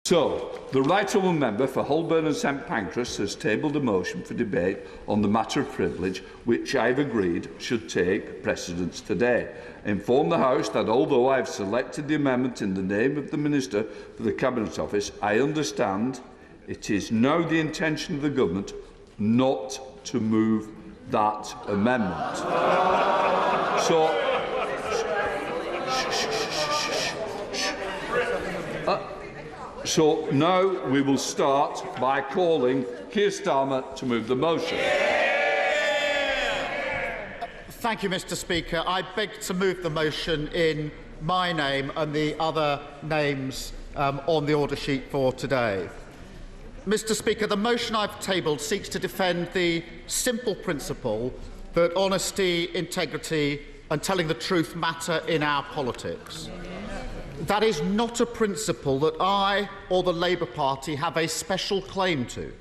So, the Right Honourable Member for Holborn and St Pancras has tabled a motion for debate on the matter of privilege, which I have agreed should take precedence today. Inform the House that although I have selected the amendment in the name of the Minister for the Cabinet Office, I understand it is now the intention of the Government not to move that amendment. So now we will start by calling Keir Starmer to move the motion. Thank you, Mr. Speaker. I beg to move the motion in my name and the other names on the order sheet for today. Mr. Speaker, the motion I've tabled seeks to defend the simple principle that honesty, integrity and telling the truth matter in our politics. That is not a principle that I or the Labour Party have a special claim to.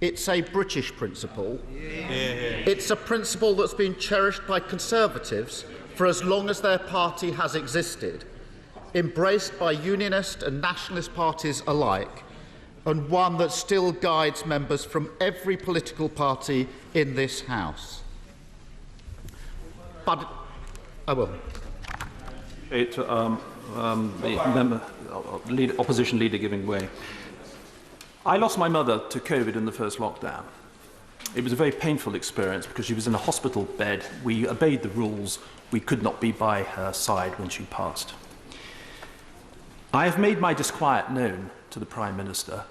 It's a British principle. It's a principle that's been cherished by Conservatives for as long as their party has existed, embraced by Unionist and Nationalist parties alike, and one that still guides members from every political party in this House. But I will. The opposition leader giving way. I lost my mother to COVID in the first lockdown. It was a very painful experience because she was in a hospital bed. We obeyed the rules. We could not be by her side when she passed. I have made my disquiet known to the Prime Minister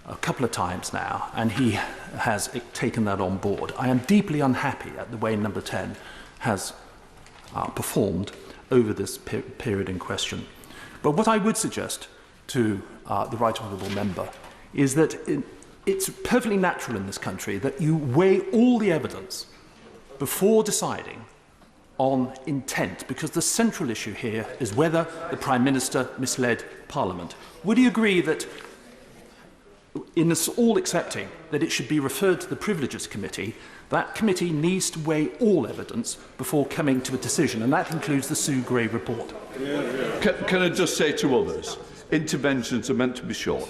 a couple of times now, and he has taken that on board. I am deeply unhappy at the way Number 10 has performed over this period in question. But what I would suggest to the Right Honourable Member is that it's perfectly natural in this country that you weigh all the evidence before deciding on intent, because the central issue here is whether the Prime Minister misled Parliament. Would you agree that, in us all accepting that it should be referred to the Privileges Committee, that committee needs to weigh all evidence before coming to a decision, and that includes the Sue Gray report? Can I just say to others, interventions are meant to be short.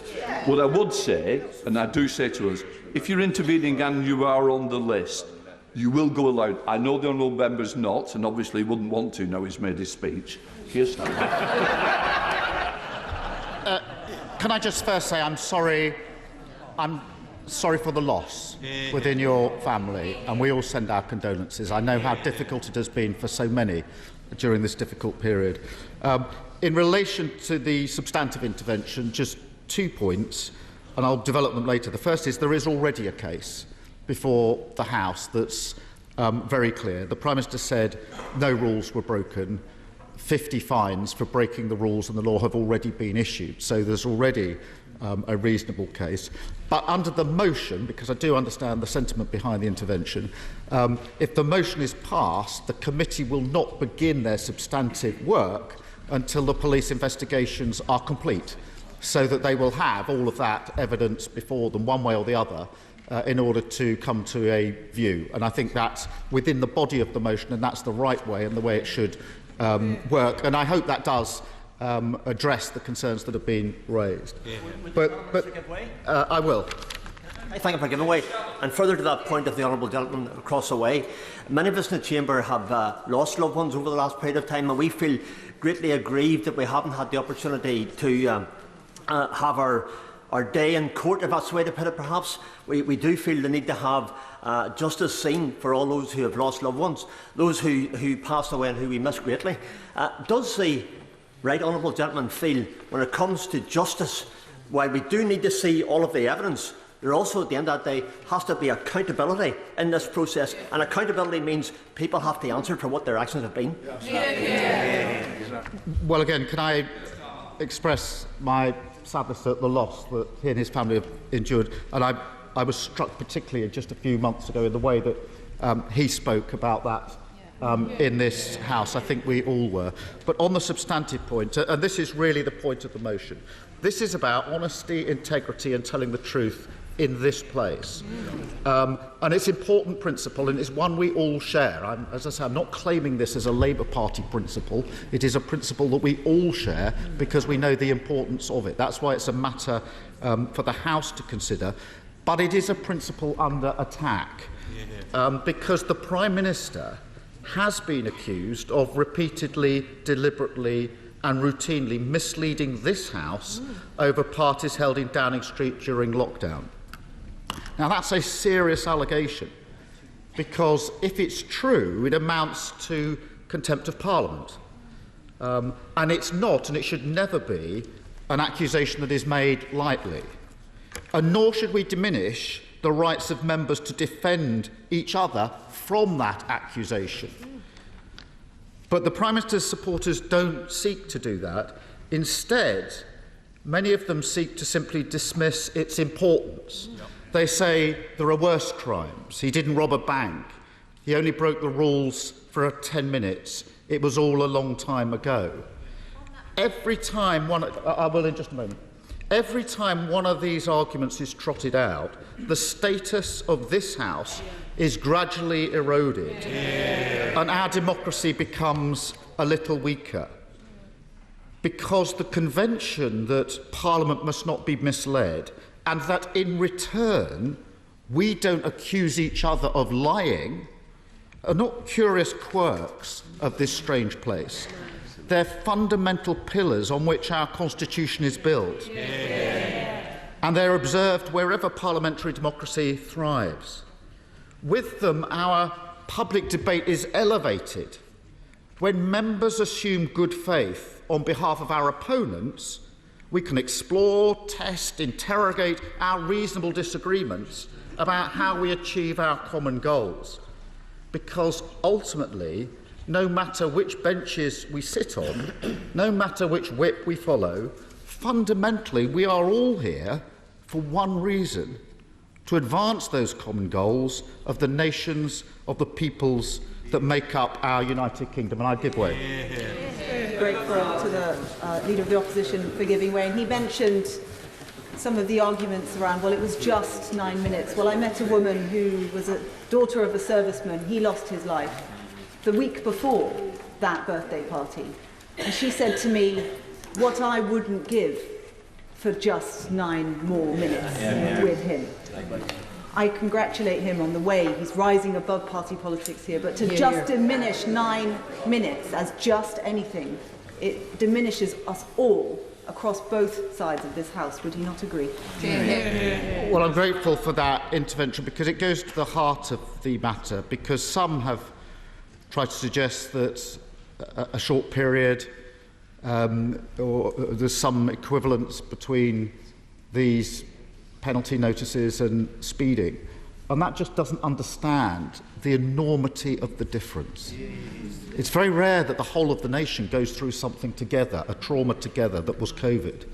What I would say, and I do say to us, if you're intervening and you are on the list, you will go aloud. I know the honourable member's not, and obviously wouldn't want to now he's made his speech. Here's Can I just first say I'm sorry for the loss within your family, and we all send our condolences. I know how difficult it has been for so many during this difficult period. In relation to the substantive intervention, just 2 points, and I'll develop them later. The first is there is already a case before the House that's very clear. The Prime Minister said no rules were broken. 50 fines for breaking the rules and the law have already been issued. So there's already a reasonable case. But under the motion, because I do understand the sentiment behind the intervention, if the motion is passed, the committee will not begin their substantive work until the police investigations are complete, so that they will have all of that evidence before them, one way or the other, in order to come to a view. And I think that's within the body of the motion, and that's the right way and the way it should work. And I hope that does address the concerns that have been raised. I will. I thank you for giving way. And further to that point of the honourable gentleman across the way, many of us in the chamber have lost loved ones over the last period of time, and we feel greatly aggrieved that we haven't had the opportunity to have our day in court, if that's the way to put it. Perhaps we do feel the need to have justice seen for all those who have lost loved ones, those who passed away and who we miss greatly. Does the right honourable gentleman feel, when it comes to justice, while we do need to see all of the evidence, there also, at the end of that day, has to be accountability in this process, and accountability means people have to answer for what their actions have been? Well, again, can I express my sadness at the loss that he and his family have endured? And I was struck particularly just a few months ago in the way that he spoke about that in this House. I think we all were. But on the substantive point, and this is really the point of the motion, this is about honesty, integrity and telling the truth in this place. And it's an important principle, and it's one we all share. As I say, I'm not claiming this as a Labour Party principle. It is a principle that we all share because we know the importance of it. That's why it's a matter for the House to consider. But it is a principle under attack because the Prime Minister has been accused of repeatedly, deliberately and routinely misleading this House over parties held in Downing Street during lockdown. Now, that's a serious allegation, because if it's true, it amounts to contempt of Parliament. And it's not, and it should never be, an accusation that is made lightly. And nor should we diminish the rights of members to defend each other from that accusation. But the Prime Minister's supporters don't seek to do that. Instead, many of them seek to simply dismiss its importance. They say there are worse crimes. He didn't rob a bank. He only broke the rules for 10 minutes. It was all a long time ago. Every time I will in just a moment. Every time one of these arguments is trotted out, the status of this House is gradually eroded, and our democracy becomes a little weaker. Because the convention that Parliament must not be misled, and that in return we don't accuse each other of lying, are not curious quirks of this strange place. They're fundamental pillars on which our constitution is built. And they're observed wherever parliamentary democracy thrives. With them, our public debate is elevated. When members assume good faith on behalf of our opponents, we can explore, test, interrogate our reasonable disagreements about how we achieve our common goals. Because ultimately, no matter which benches we sit on, no matter which whip we follow, fundamentally we are all here for one reason: to advance those common goals of the nations, of the peoples that make up our United Kingdom. And I give way. Grateful to the Leader of the Opposition for giving way. And he mentioned some of the arguments around, well, it was just 9 minutes. Well, I met a woman who was a daughter of a serviceman. He lost his life the week before that birthday party. And she said to me, what I wouldn't give for just 9 more minutes with him. I congratulate him on the way he's rising above party politics here, but to diminish 9 minutes as just anything, it diminishes us all across both sides of this House. Would he not agree? Well, I'm grateful for that intervention because it goes to the heart of the matter, because some have tried to suggest that a short period or there's some equivalence between these penalty notices and speeding, and that just doesn't understand the enormity of the difference. It's very rare that the whole of the nation goes through something together, a trauma together that was COVID.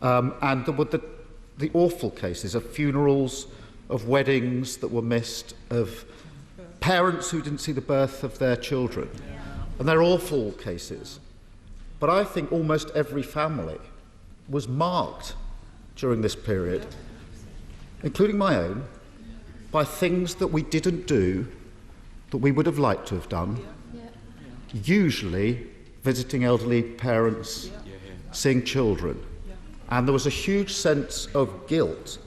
And there were the awful cases of funerals, of weddings that were missed, of parents who didn't see the birth of their children. And they're awful cases. But I think almost every family was marked during this period, including my own, by things that we didn't do that we would have liked to have done, usually visiting elderly parents, seeing children. And there was a huge sense of guilt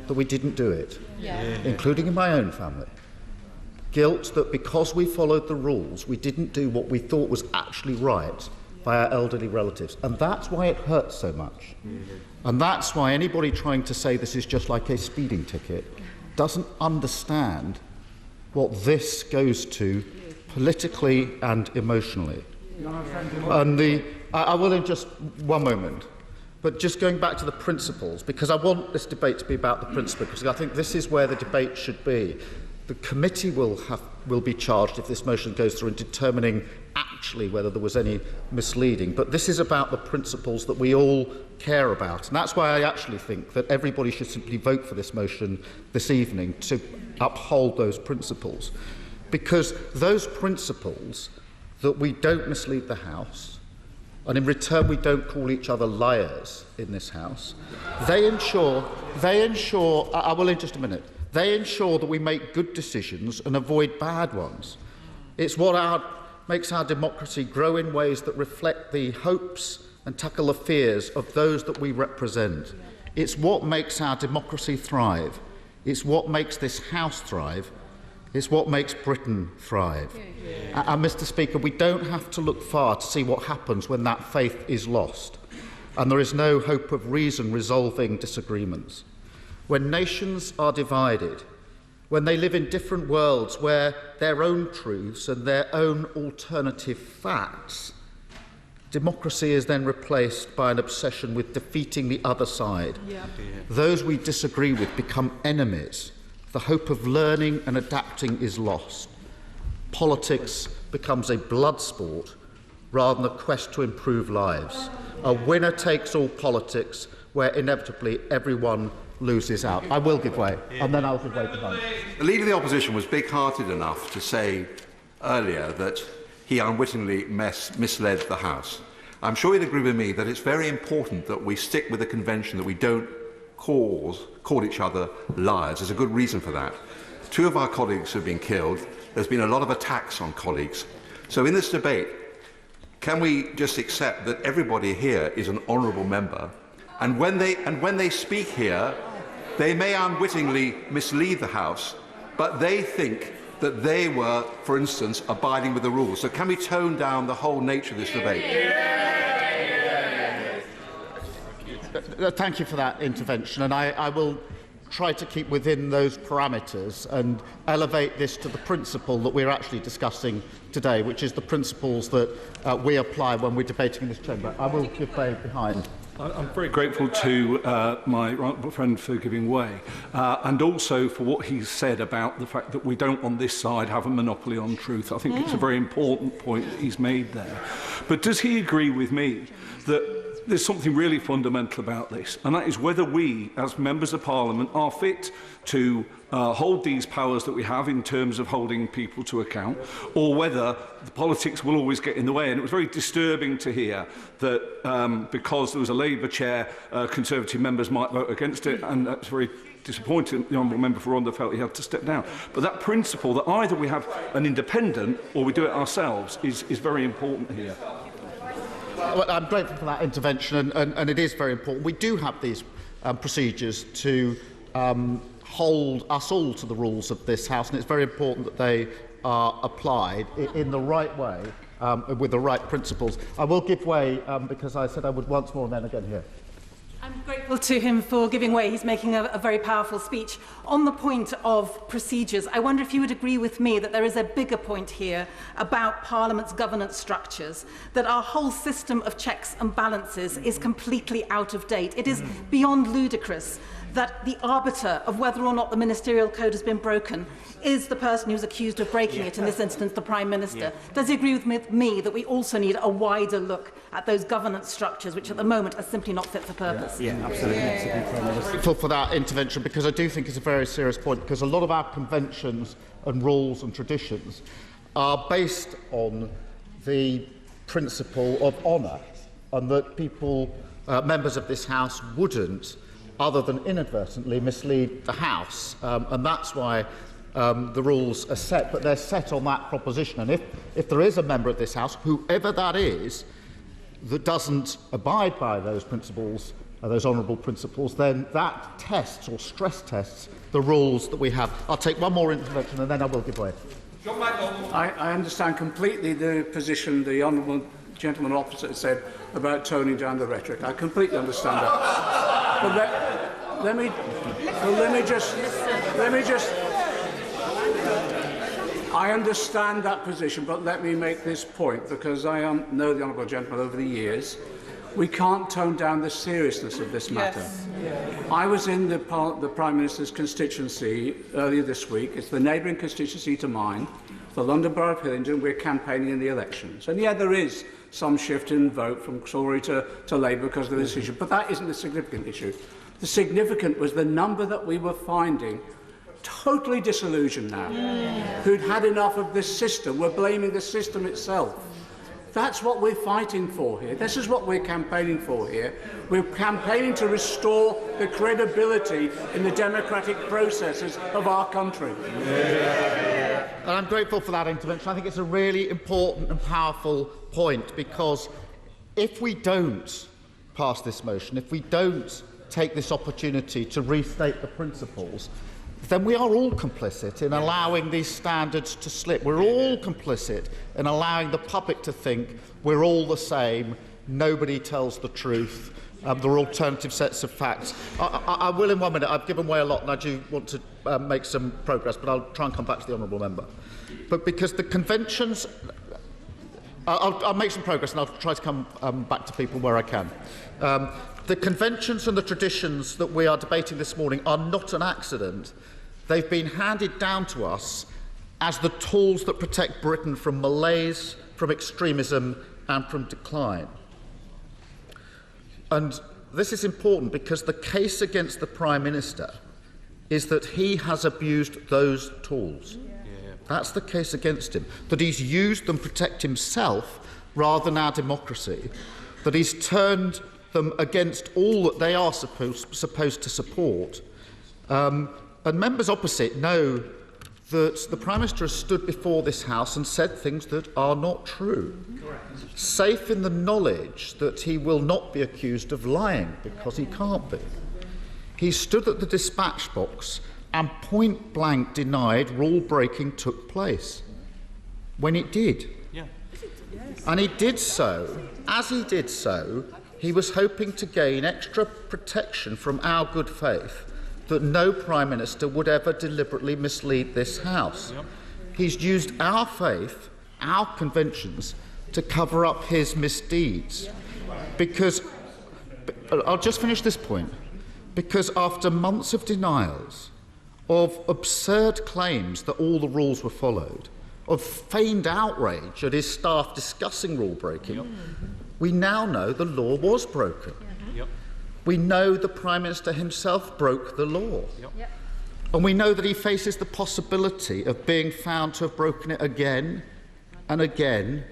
that we didn't do it, including in my own family. Guilt that because we followed the rules, we didn't do what we thought was actually right by our elderly relatives. And that's why it hurts so much. And that's why anybody trying to say this is just like a speeding ticket doesn't understand what this goes to politically and emotionally. And I will in just one moment, but just going back to the principles, because I want this debate to be about the principle, because I think this is where the debate should be. The committee will be charged, if this motion goes through, in determining actually whether there was any misleading. But this is about the principles that we all care about. And that's why I actually think that everybody should simply vote for this motion this evening to uphold those principles. Because those principles, that we don't mislead the House, and in return we don't call each other liars in this House, they ensure, I will in just a minute, they ensure that we make good decisions and avoid bad ones. It's what makes our democracy grow in ways that reflect the hopes and tackle the fears of those that we represent. It's what makes our democracy thrive. It's what makes this House thrive. It's what makes Britain thrive. And Mr. Speaker, we don't have to look far to see what happens when that faith is lost and there is no hope of reason resolving disagreements. When nations are divided, when they live in different worlds where their own truths and their own alternative facts, democracy is then replaced by an obsession with defeating the other side. Those we disagree with become enemies. The hope of learning and adapting is lost. Politics becomes a blood sport rather than a quest to improve lives. A winner-takes-all politics where inevitably everyone loses out. I will give way, and then I'll give way to Mike. The Leader of the Opposition was big-hearted enough to say earlier that he unwittingly misled the House. I'm sure he'd agree with me that it's very important that we stick with the convention that we don't call each other liars. There's a good reason for that. 2 of our colleagues have been killed. There's been a lot of attacks on colleagues. So in this debate, can we just accept that everybody here is an honourable member, and when they speak here, they may unwittingly mislead the House, but they think that they were, for instance, abiding with the rules. So can we tone down the whole nature of this debate? Thank you for that intervention, and I will try to keep within those parameters and elevate this to the principle that we're actually discussing today, which is the principles that we apply when we're debating in this chamber. I will give way behind. I'm very grateful to my right friend for giving way, and also for what he said about the fact that we don't on this side have a monopoly on truth. I think it's a very important point that he's made there. But does he agree with me that there's something really fundamental about this, and that is whether we, as members of Parliament, are fit to hold these powers that we have in terms of holding people to account, or whether the politics will always get in the way. And it was very disturbing to hear that because there was a Labour chair, Conservative members might vote against it, and that's very disappointing. The honourable member for Rhondda felt he had to step down. But that principle that either we have an independent or we do it ourselves is very important here. Well, I'm grateful for that intervention, and it is very important. We do have these procedures to hold us all to the rules of this House, and it's very important that they are applied in the right way, with the right principles. I will give way because I said I would once more and then again here. I'm grateful to him for giving way. He's making a very powerful speech. On the point of procedures, I wonder if you would agree with me that there is a bigger point here about Parliament's governance structures, that our whole system of checks and balances is completely out of date. It is beyond ludicrous that the arbiter of whether or not the ministerial code has been broken is the person who's accused of breaking it, in this instance the Prime Minister. Does he agree with me that we also need a wider look at those governance structures, which at the moment are simply not fit for purpose? Absolutely. Grateful for that intervention, because I do think it's a very serious point, because a lot of our conventions and rules and traditions are based on the principle of honour, and that people, members of this House, wouldn't, other than inadvertently, mislead the House. And that's why the rules are set, but they're set on that proposition. And if there is a member of this House, whoever that is, that doesn't abide by those principles, those honourable principles, then that tests or stress tests the rules that we have. I'll take one more intervention and then I will give way. I understand completely the position the honourable gentleman opposite said about toning down the rhetoric. I completely understand that. But let me just. I understand that position, but let me make this point, because I know the honourable gentleman over the years. We can't tone down the seriousness of this matter. Yes. I was in the Prime Minister's constituency earlier this week. It's the neighbouring constituency to mine, the London Borough of Hillingdon. We're campaigning in the elections. And yeah, there is some shift in vote from Tory to Labour because of this issue, but that isn't the significant issue. The significant was the number that we were finding totally disillusioned now, who'd had enough of this system, were blaming the system itself. That's what we're fighting for here. This is what we're campaigning for here. We're campaigning to restore the credibility in the democratic processes of our country. And I'm grateful for that intervention. I think it's a really important and powerful point, because if we don't pass this motion, if we don't take this opportunity to restate the principles, then we are all complicit in allowing these standards to slip. We're all complicit in allowing the public to think we're all the same, nobody tells the truth, there are alternative sets of facts. I will in 1 minute. I've given away a lot and I do want to make some progress, but I'll try and come back to the honourable member. But because the conventions... I'll make some progress and I'll try to come back to people where I can. The conventions and the traditions that we are debating this morning are not an accident. They've been handed down to us as the tools that protect Britain from malaise, from extremism and from decline. And this is important because the case against the Prime Minister is that he has abused those tools. That's the case against him, that he's used them to protect himself rather than our democracy, that he's turned them against all that they are supposed to support. And members opposite know that the Prime Minister has stood before this House and said things that are not true, safe in the knowledge that he will not be accused of lying, because he can't be. He stood at the dispatch box and point-blank denied rule-breaking took place, when it did. And he did so, as he did so, he was hoping to gain extra protection from our good faith that no Prime Minister would ever deliberately mislead this House. He's used our faith, our conventions, to cover up his misdeeds. Because, I'll just finish this point, because after months of denials, of absurd claims that all the rules were followed, of feigned outrage at his staff discussing rule breaking, we now know the law was broken. We know the Prime Minister himself broke the law. And we know that he faces the possibility of being found to have broken it again and again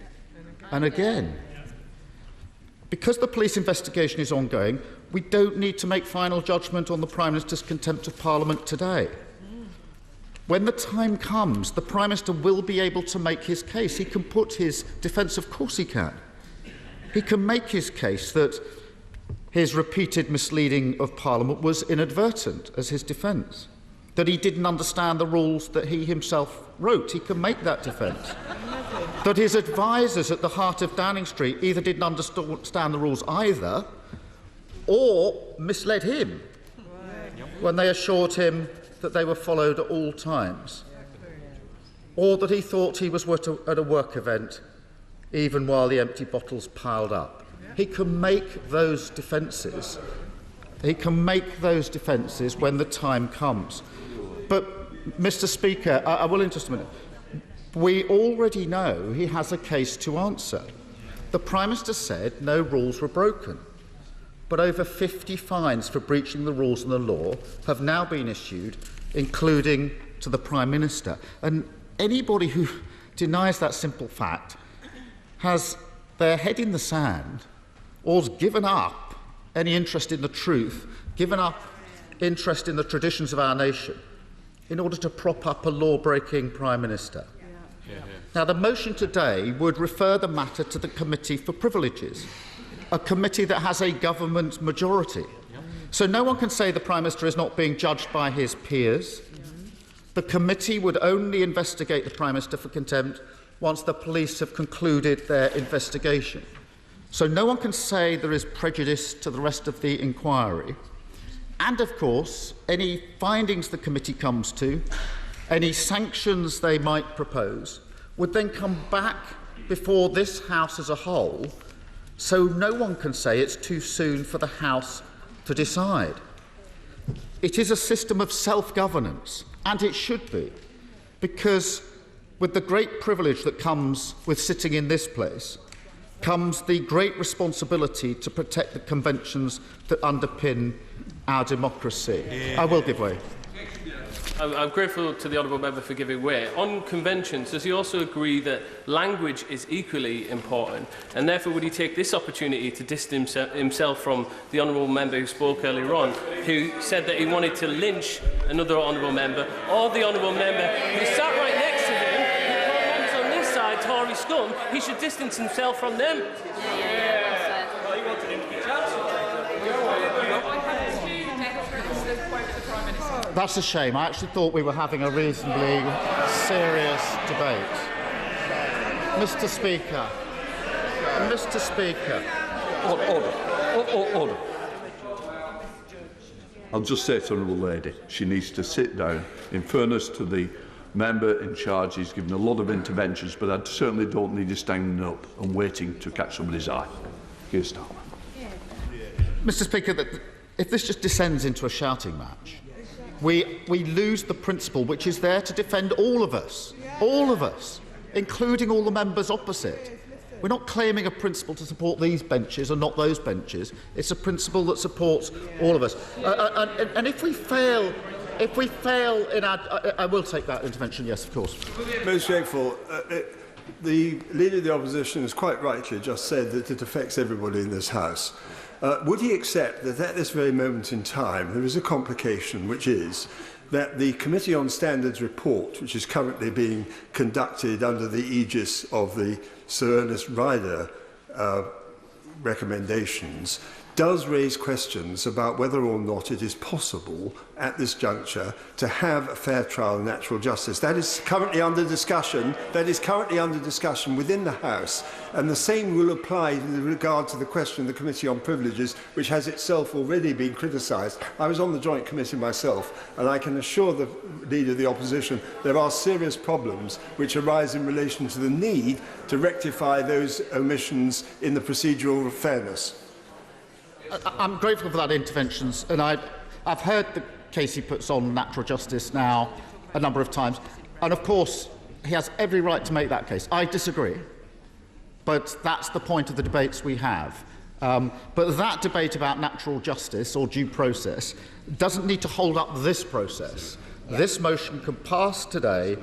and again. Because the police investigation is ongoing, we don't need to make final judgment on the Prime Minister's contempt of Parliament today. When the time comes, the Prime Minister will be able to make his case. He can put his defence, of course he can. He can make his case that his repeated misleading of Parliament was inadvertent as his defence, that he didn't understand the rules that he himself wrote. He can make that defence. That his advisers at the heart of Downing Street either didn't understand the rules either, or misled him when they assured him that they were followed at all times, or that he thought he was at a work event even while the empty bottles piled up. He can make those defences. He can make those defences when the time comes. But, Mr. Speaker, I will just a minute. We already know he has a case to answer. The Prime Minister said no rules were broken, but over 50 fines for breaching the rules and the law have now been issued, including to the Prime Minister. And anybody who denies that simple fact has their head in the sand or has given up any interest in the truth, given up interest in the traditions of our nation in order to prop up a law-breaking Prime Minister. Now, the motion today would refer the matter to the Committee for Privileges, a committee that has a government majority. So no one can say the Prime Minister is not being judged by his peers. The committee would only investigate the Prime Minister for contempt once the police have concluded their investigation. So no one can say there is prejudice to the rest of the inquiry. And, of course, any findings the committee comes to, any sanctions they might propose, would then come back before this House as a whole, so no one can say it's too soon for the House to decide. It is a system of self-governance, and it should be, because with the great privilege that comes with sitting in this place comes the great responsibility to protect the conventions that underpin our democracy. I will give way. I'm grateful to the honourable member for giving way. On conventions, does he also agree that language is equally important, and therefore would he take this opportunity to distance himself from the honourable member who spoke earlier on, who said that he wanted to lynch another honourable member, or the honourable member who sat right next to him, who called members on this side Tory scum? He should distance himself from them. That's a shame. I actually thought we were having a reasonably serious debate. Mr. Speaker. Mr. Speaker. Order. I'll just say to the Honourable Lady, she needs to sit down. In fairness to the member in charge, he's given a lot of interventions, but I certainly don't need you standing up and waiting to catch somebody's eye. Keir Starmer. Mr. Speaker, if this just descends into a shouting match, we lose the principle which is there to defend all of us, including all the members opposite. We're not claiming a principle to support these benches and not those benches. It's a principle that supports all of us. And if we fail in our... I will take that intervention, yes, of course. Most grateful. The Leader of the Opposition has quite rightly just said that it affects everybody in this House. Would he accept that at this very moment in time there is a complication, which is that the Committee on Standards report, which is currently being conducted under the aegis of the Sir Ernest Ryder recommendations, does raise questions about whether or not it is possible at this juncture to have a fair trial and natural justice. That is currently under discussion. Within the House, and the same will apply in regard to the question of the Committee on Privileges, which has itself already been criticised. I was on the Joint Committee myself, and I can assure the Leader of the Opposition there are serious problems which arise in relation to the need to rectify those omissions in the procedural fairness. I'm grateful for that intervention, and I've heard the case he puts on natural justice now a number of times, and of course he has every right to make that case. I disagree, but that's the point of the debates we have. But that debate about natural justice or due process doesn't need to hold up this process. Yeah. This motion can pass today,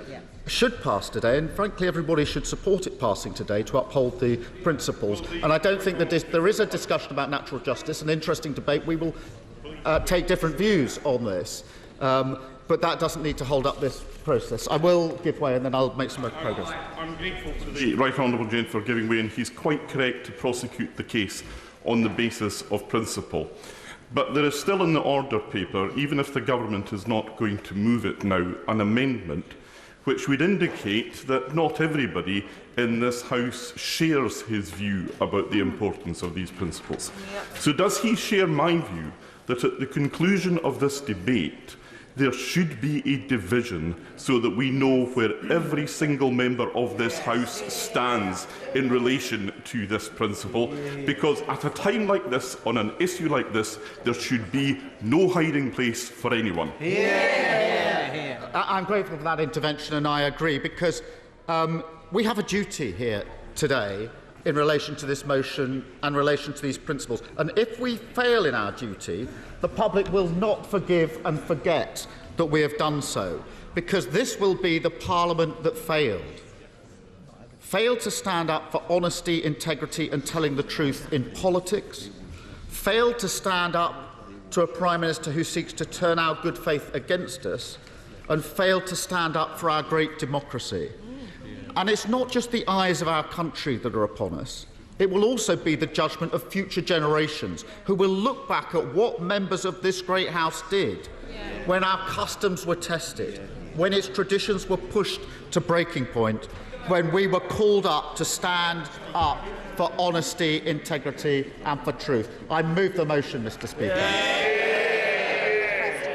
should pass today, and frankly everybody should support it passing today to uphold the principles. And I don't think that there is a discussion about natural justice, an interesting debate. We will take different views on this, but that doesn't need to hold up this process. I will give way and then I'll make some more progress. I'm grateful to the Right Honourable Gentleman for giving way, and he's quite correct to prosecute the case on the basis of principle. But there is still in the order paper, even if the government is not going to move it now, an amendment which would indicate that not everybody in this House shares his view about the importance of these principles. So does he share my view that at the conclusion of this debate there should be a division so that we know where every single member of this House stands in relation to this principle? Because at a time like this, on an issue like this, there should be no hiding place for anyone. I'm grateful for that intervention, and I agree, because we have a duty here today in relation to this motion and in relation to these principles. And if we fail in our duty, the public will not forgive and forget that we have done so, because this will be the Parliament that failed to stand up for honesty, integrity and telling the truth in politics, failed to stand up to a Prime Minister who seeks to turn our good faith against us, and failed to stand up for our great democracy. And it's not just the eyes of our country that are upon us. It will also be the judgment of future generations who will look back at what members of this great House did when our customs were tested, when its traditions were pushed to breaking point, when we were called up to stand up for honesty, integrity and for truth. I move the motion, Mr. Speaker.